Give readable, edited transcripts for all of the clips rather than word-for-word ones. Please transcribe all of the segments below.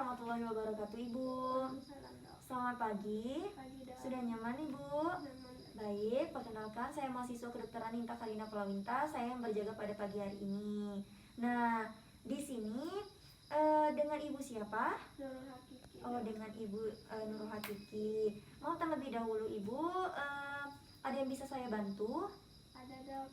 warahmatullahi wabarakatuh, Ibu. Selamat pagi. Sudah nyaman, Ibu? Baik, perkenalkan saya mahasiswa kedokteran Ninta Karina Palawinta. Saya yang berjaga pada pagi hari ini. Nah, di sini dengan Ibu siapa? Nurul Hakiki. Oh, dengan Ibu Nurul Hakiki. Mau terlebih dahulu Ibu, ada yang bisa saya bantu? Ada, Dok.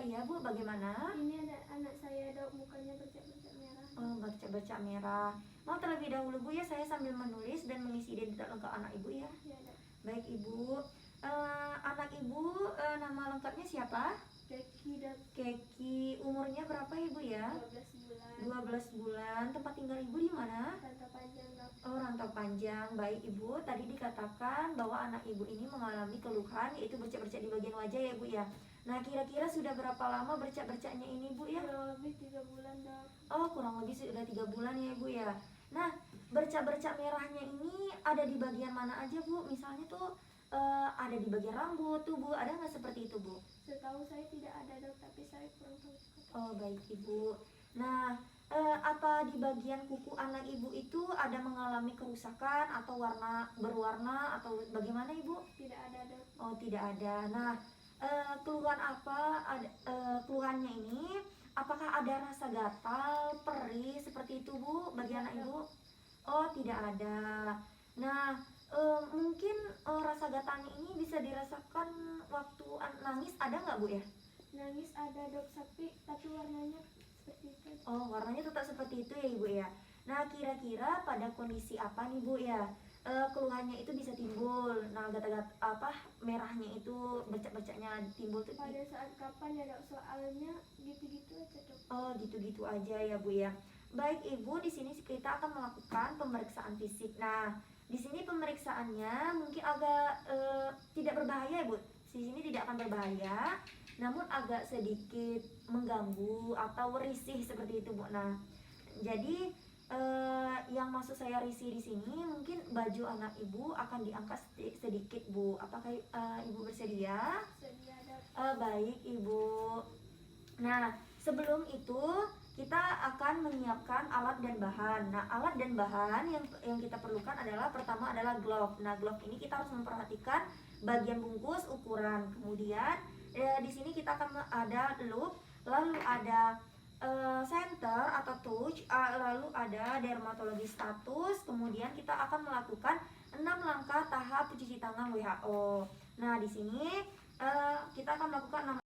Iya Bu, bagaimana? Ini ada anak saya, Dok, mukanya bercak-bercak merah. Oh, bercak-bercak merah. Mau terlebih dahulu Bu ya, saya sambil menulis dan mengisi identitas lengkap anak Ibu ya. Iya, Dok. Baik Ibu, anak Ibu nama lengkapnya siapa? Keki, Dok. Keki, umurnya berapa Ibu ya? 12 bulan. 12 bulan. Tempat tinggal Ibu di mana? Rantau panjang, Dok. Oh, rantau panjang. Baik Ibu, tadi dikatakan bahwa anak Ibu ini mengalami keluhan yaitu bercak-bercak di bagian wajah ya Bu ya. Nah, kira-kira sudah berapa lama bercak-bercaknya ini Bu ya? Kurang lebih 3 bulan, Dok. Oh, kurang lebih sudah 3 bulan ya Ibu ya. Nah, bercak-bercak merahnya ini ada di bagian mana aja Bu? Misalnya tuh ada di bagian rambut, tubuh, ada nggak seperti itu Bu? Setahu saya tidak ada, Dok, tapi saya kurang tahu. Oh, baik Ibu. Nah, apa di bagian kuku anak Ibu itu ada mengalami kerusakan atau berwarna atau bagaimana Ibu? Tidak ada, Dok. Oh, tidak ada. Nah, keluhan apa? Keluhannya ini apakah ada rasa gatal, perih seperti itu Bu bagi anak Ibu? Oh, tidak ada. Nah, mungkin rasa gatalnya ini bisa dirasakan waktu nangis, ada nggak Bu ya? Nangis ada, Dok, tapi warnanya seperti itu. Oh, warnanya tetap seperti itu ya Ibu ya. Nah, kira-kira pada kondisi apa nih Bu ya? Keluhannya itu bisa timbul. Nah, merahnya itu bercak-bercaknya timbul tuh. Pada saat kapan ya, Dok? Soalnya gitu-gitu aja, Dok. Oh, gitu-gitu aja ya Bu ya. Baik Ibu, di sini kita akan melakukan pemeriksaan fisik. Nah, di sini pemeriksaannya mungkin agak tidak berbahaya ya Bu. Di sini tidak akan berbahaya, namun agak sedikit mengganggu atau risih seperti itu Bu. Nah, jadi yang maksud saya risih di sini mungkin baju anak Ibu akan diangkat sedikit Bu. Apakah Ibu bersedia? Sedia, Dok. Baik Ibu. Nah, sebelum itu kita akan menyiapkan alat dan bahan. Nah, alat dan bahan yang kita perlukan adalah pertama adalah glove. Nah, glove ini kita harus memperhatikan bagian bungkus, ukuran. Kemudian di sini kita akan ada loop, lalu ada center atau touch, lalu ada dermatologi status. Kemudian kita akan melakukan 6 langkah tahap cuci tangan WHO. Nah, di sini kita akan melakukan 6.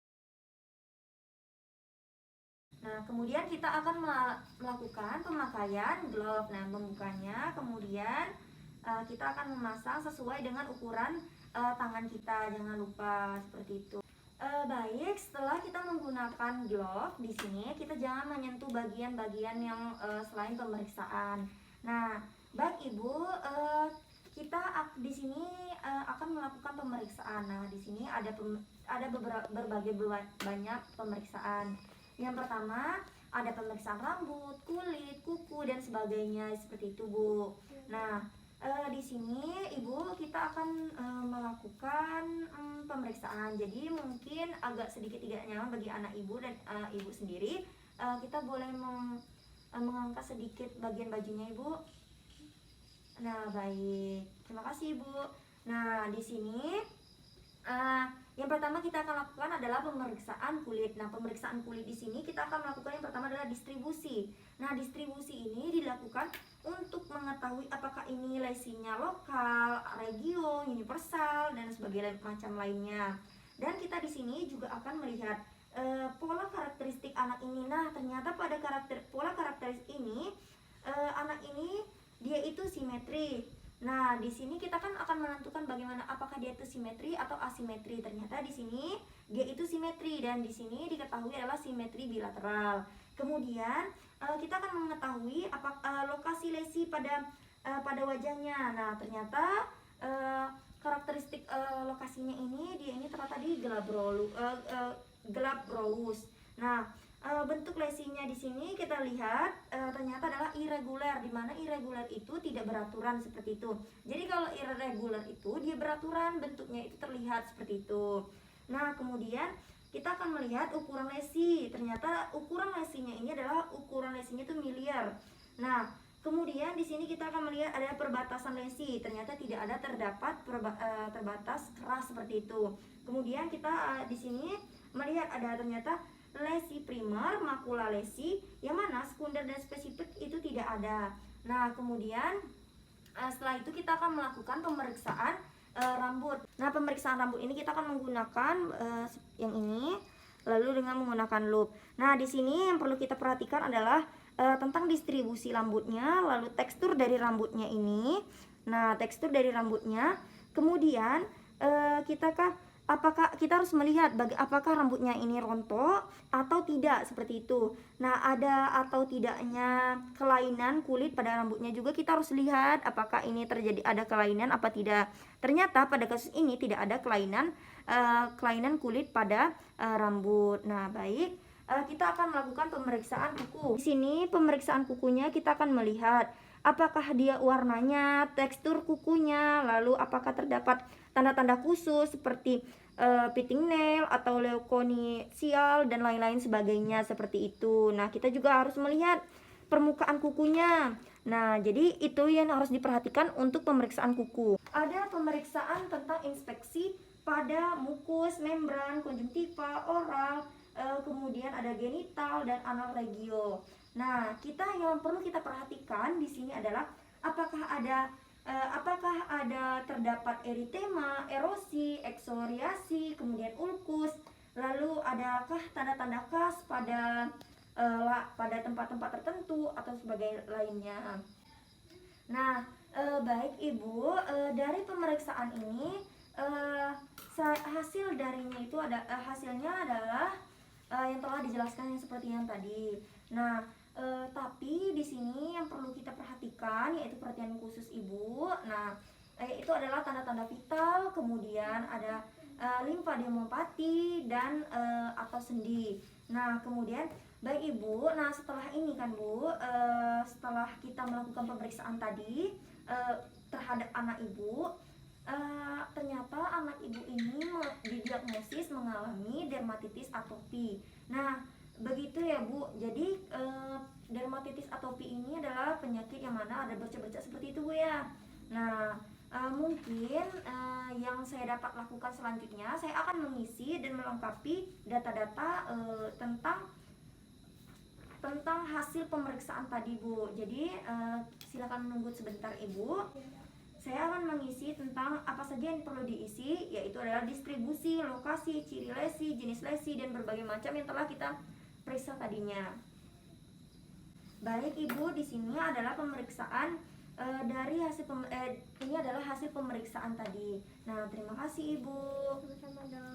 Nah, kemudian kita akan melakukan pemakaian glove. Nah, membukanya, kemudian kita akan memasang sesuai dengan ukuran tangan kita. Jangan lupa seperti itu. Baik, setelah kita menggunakan glove di sini, kita jangan menyentuh bagian-bagian yang selain pemeriksaan. Nah, baik Ibu, kita di sini akan melakukan pemeriksaan. Nah, di sini ada berbagai banyak pemeriksaan. Yang pertama ada pemeriksaan rambut, kulit, kuku dan sebagainya seperti itu Bu. Nah, di sini Ibu kita akan melakukan pemeriksaan. Jadi mungkin agak sedikit tidak nyaman bagi anak Ibu dan Ibu sendiri. Kita boleh mengangkat sedikit bagian bajunya Ibu. Nah, baik. Terima kasih Ibu. Nah, di sini yang pertama kita akan lakukan adalah pemeriksaan kulit. Nah, pemeriksaan kulit di sini kita akan melakukan yang pertama adalah distribusi. Nah, distribusi ini dilakukan untuk mengetahui apakah ini lesinya lokal, regio, universal dan sebagainya macam lainnya. Dan kita di sini juga akan melihat pola karakteristik anak ini. Nah, ternyata pada pola karakteristik ini anak ini dia itu simetri. Nah, di sini kita kan akan menentukan bagaimana apakah dia itu simetri atau asimetri. Ternyata di sini dia itu simetri dan di sini diketahui adalah simetri bilateral. Kemudian kita akan mengetahui lokasi lesi pada wajahnya. Nah, ternyata karakteristik lokasinya dia ini ternyata di glabrous. Nah, bentuk lesinya di sini kita lihat ternyata adalah irregular, di mana irregular itu tidak beraturan seperti itu. Jadi kalau irregular itu dia beraturan, bentuknya itu terlihat seperti itu. Nah, kemudian kita akan melihat ukuran lesi. Ternyata ukuran lesinya ini adalah ukuran lesinya itu miliar. Nah, Kemudian di sini kita akan melihat ada perbatasan lesi. Ternyata tidak ada terbatas keras seperti itu. Kemudian kita di sini melihat ada ternyata lesi primer, makula lesi, yang mana sekunder dan spesifik itu tidak ada. Nah, kemudian setelah itu kita akan melakukan pemeriksaan rambut. Nah, pemeriksaan rambut ini kita akan menggunakan yang ini, lalu dengan menggunakan loop. Nah, di sini yang perlu kita perhatikan adalah tentang distribusi rambutnya, lalu tekstur dari rambutnya ini. Nah, tekstur dari rambutnya. Kemudian apakah kita harus melihat apakah rambutnya ini rontok atau tidak, seperti itu. Nah, ada atau tidaknya kelainan kulit pada rambutnya juga kita harus lihat apakah ini terjadi ada kelainan apa tidak. Ternyata pada kasus ini tidak ada kelainan kulit pada rambut. Nah, baik. Kita akan melakukan pemeriksaan kuku. Di sini pemeriksaan kukunya kita akan melihat apakah dia warnanya, tekstur kukunya, lalu apakah terdapat tanda-tanda khusus seperti pitting nail atau leukonychial dan lain-lain sebagainya seperti itu. Nah, kita juga harus melihat permukaan kukunya. Nah, jadi itu yang harus diperhatikan untuk pemeriksaan kuku. Ada pemeriksaan tentang inspeksi pada mukus, membran, konjungtiva, oral, kemudian ada genital dan anal regio. Nah, yang perlu kita perhatikan di sini adalah apakah ada terdapat eritema, erosi, eksfoliasi, kemudian ulkus, lalu adakah tanda-tanda khas pada tempat-tempat tertentu atau sebagai lainnya. Nah, baik Ibu, dari pemeriksaan ini hasilnya adalah yang telah dijelaskan yang seperti yang tadi. Nah, tapi di sini yang perlu kita perhatikan yaitu perhatian khusus Ibu. Nah, itu adalah tanda-tanda vital, kemudian ada limfademopati dan atau sendi. Nah, kemudian baik Ibu, nah setelah ini kan Bu, setelah kita melakukan pemeriksaan tadi terhadap anak Ibu, ternyata anak Ibu ini didiagnosis mengalami dermatitis atopi. Nah, begitu ya Bu. Jadi dermatitis atopi ini adalah penyakit yang mana ada bercak-bercak seperti itu Bu ya. Nah, mungkin yang saya dapat lakukan selanjutnya, saya akan mengisi dan melengkapi data-data tentang hasil pemeriksaan tadi Bu. Jadi silakan menunggu sebentar Ibu. Saya akan mengisi tentang apa saja yang perlu diisi, yaitu adalah distribusi, lokasi, ciri lesi, jenis lesi, dan berbagai macam yang telah kita periksa tadinya. Baik Ibu, di sini adalah pemeriksaan ini adalah hasil pemeriksaan tadi. Nah, terima kasih Ibu. Sama-sama dong.